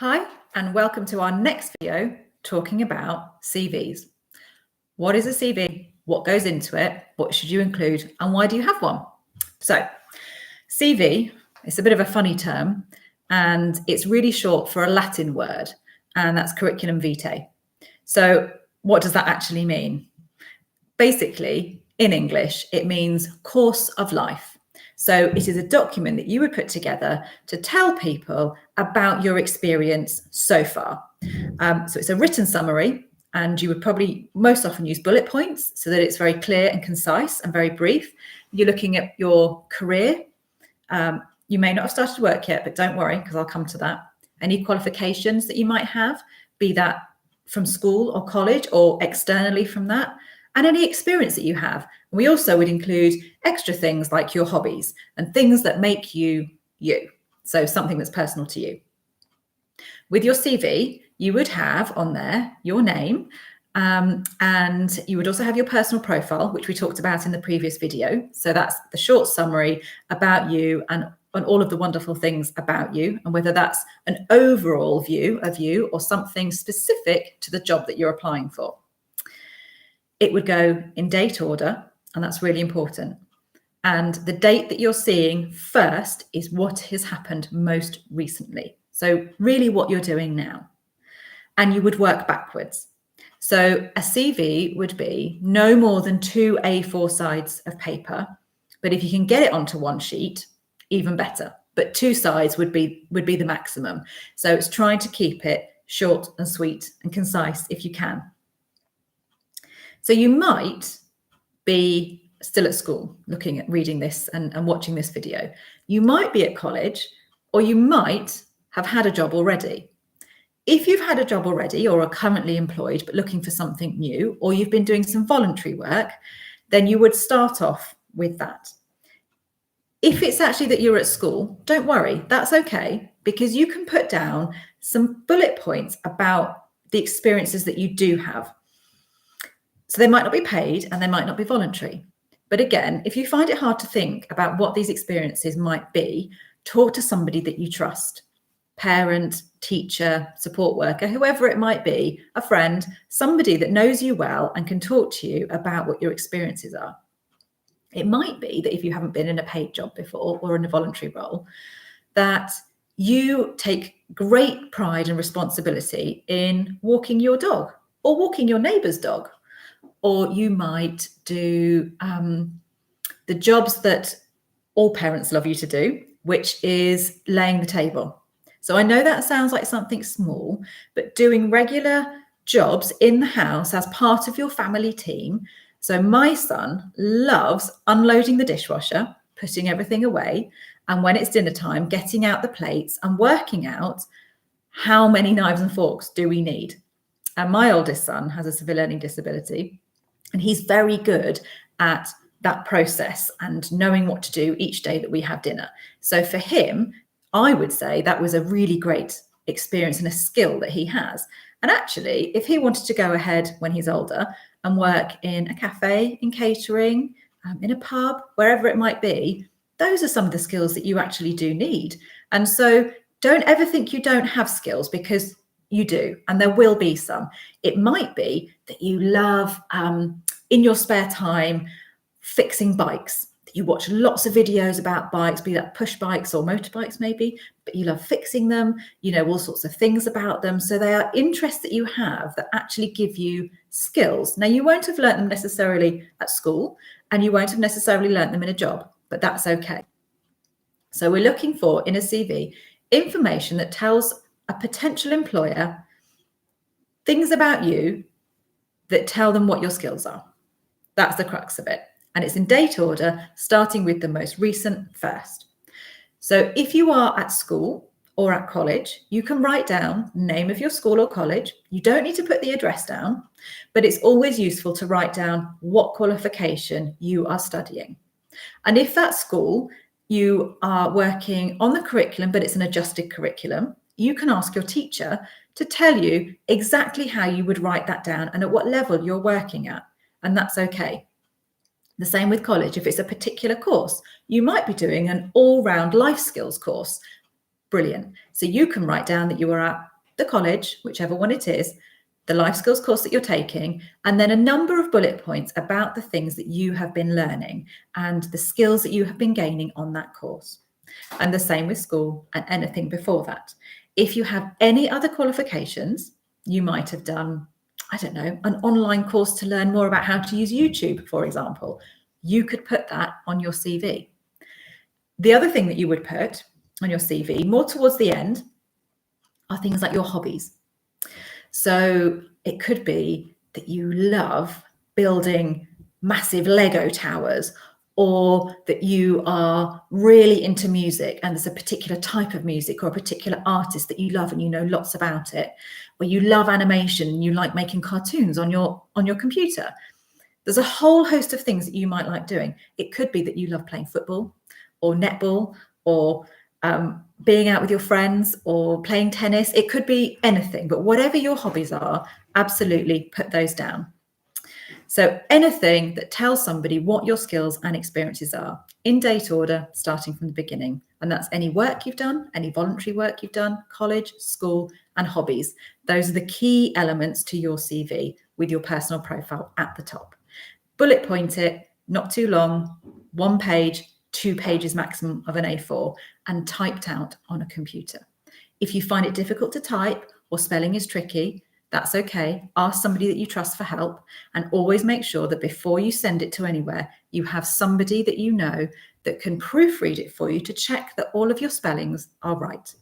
Hi, and welcome to our next video talking about CVs. What is a CV? What goes into it? What should you include? And why do you have one? So, CV is a bit of a funny term, and it's really short for a Latin word, and that's curriculum vitae. So, what does that actually mean? Basically, in English, it means course of life. So it is a document that you would put together to tell people about your experience so far. So it's a written summary, and you would probably most often use bullet points so that it's very clear and concise and very brief. You're looking at your career. You may not have started work yet, but don't worry, because I'll come to that. Any qualifications that you might have, be that from school or college or externally from that, and any experience that you have. We also would include extra things like your hobbies and things that make you you. So something that's personal to you. With your CV, you would have on there your name, and you would also have your personal profile, which we talked about in the previous video. So that's the short summary about you and all of the wonderful things about you, and whether that's an overall view of you or something specific to the job that you're applying for. It would go in date order, and that's really important. And the date that you're seeing first is what has happened most recently. So really what you're doing now. And you would work backwards. So a CV would be no more than 2 A4 sides of paper. But if you can get it onto one sheet, even better. But 2 sides would be the maximum. So it's trying to keep it short and sweet and concise if you can. So you might be still at school reading this and watching this video. You might be at college, or you might have had a job already. If you've had a job already or are currently employed but looking for something new, or you've been doing some voluntary work, then you would start off with that. If it's actually that you're at school, don't worry, that's okay, because you can put down some bullet points about the experiences that you do have. So they might not be paid and they might not be voluntary. But again, if you find it hard to think about what these experiences might be, talk to somebody that you trust. Parent, teacher, support worker, whoever it might be, a friend, somebody that knows you well and can talk to you about what your experiences are. It might be that if you haven't been in a paid job before or in a voluntary role, that you take great pride and responsibility in walking your dog or walking your neighbour's dog. Or you might do the jobs that all parents love you to do, which is laying the table. So I know that sounds like something small, but doing regular jobs in the house as part of your family team. So my son loves unloading the dishwasher, putting everything away, and when it's dinner time, getting out the plates and working out how many knives and forks do we need. And my oldest son has a severe learning disability, and he's very good at that process and knowing what to do each day that we have dinner. So for him, I would say that was a really great experience and a skill that he has. And actually, if he wanted to go ahead when he's older and work in a cafe, in catering, in a pub, wherever it might be, those are some of the skills that you actually do need. And so don't ever think you don't have skills, because you do, and there will be some. It might be that you love, in your spare time, fixing bikes. You watch lots of videos about bikes, be that push bikes or motorbikes maybe, but you love fixing them, you know, all sorts of things about them. So they are interests that you have that actually give you skills. Now, you won't have learnt them necessarily at school, and you won't have necessarily learnt them in a job, but that's okay. So we're looking for, in a CV, information that tells a potential employer things about you that tell them what your skills are. That's the crux of it. And it's in date order, starting with the most recent first. So if you are at school or at college, you can write down the name of your school or college. You don't need to put the address down, but it's always useful to write down what qualification you are studying. And if that school, you are working on the curriculum, but it's an adjusted curriculum, you can ask your teacher to tell you exactly how you would write that down and at what level you're working at. And that's okay. The same with college. If it's a particular course, you might be doing an all-round life skills course. Brilliant. So you can write down that you are at the college, whichever one it is, the life skills course that you're taking, and then a number of bullet points about the things that you have been learning and the skills that you have been gaining on that course. And the same with school and anything before that. If you have any other qualifications, you might have done, I don't know, an online course to learn more about how to use YouTube, for example. You could put that on your CV. The other thing that you would put on your CV, more towards the end, are things like your hobbies. So it could be that you love building massive Lego towers, or that you are really into music and there's a particular type of music or a particular artist that you love and you know lots about it, or you love animation and you like making cartoons on your computer. There's a whole host of things that you might like doing. It could be that you love playing football or netball or being out with your friends or playing tennis. It could be anything, but whatever your hobbies are, absolutely put those down. So anything that tells somebody what your skills and experiences are, in date order, starting from the beginning. And that's any work you've done, any voluntary work you've done, college, school, and hobbies. Those are the key elements to your CV with your personal profile at the top. Bullet point it, not too long, 1 page, 2 pages maximum of an A4, and typed out on a computer. If you find it difficult to type or spelling is tricky, that's okay. Ask somebody that you trust for help, and always make sure that before you send it to anywhere, you have somebody that you know that can proofread it for you to check that all of your spellings are right.